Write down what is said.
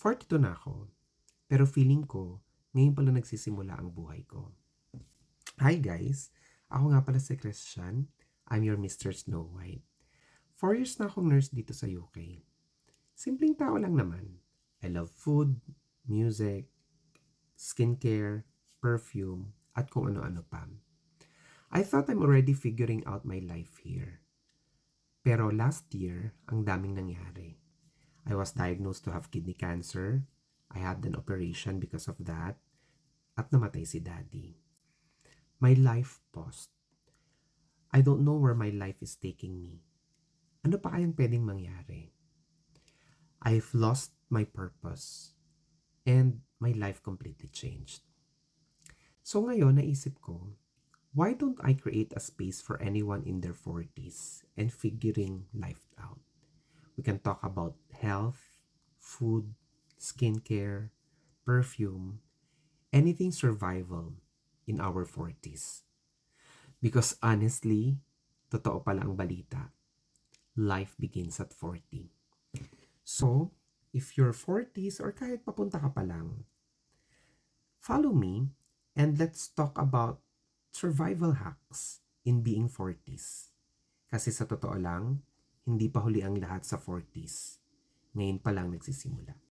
42 na ako, pero feeling ko, ngayon pala nagsisimula ang buhay ko. Hi guys! Ako nga pala si Christian. I'm your Mr. Snow White. 4 years na akong nurse dito sa UK. Simpleng tao lang naman. I love food, music, skincare, perfume, at kung ano-ano pa. I thought I'm already figuring out my life here. Pero last year, ang daming nangyari. I was diagnosed to have kidney cancer. I had an operation because of that. At namatay si Daddy. My life paused. I don't know where my life is taking me. Ano pa kayang pwedeng mangyari? I've lost my purpose. And my life completely changed. So ngayon, naisip ko, why don't I create a space for anyone in their 40s and figuring life out? We can talk about health, food, skincare, perfume, anything survival in our 40s. Because honestly, totoo pala ang balita. Life begins at 40. So, if you're 40s or kahit papunta ka pa lang, follow me and let's talk about survival hacks in being 40s. Kasi sa totoo lang, hindi pa huli ang lahat sa 40s. Ngayon pa lang nagsisimula.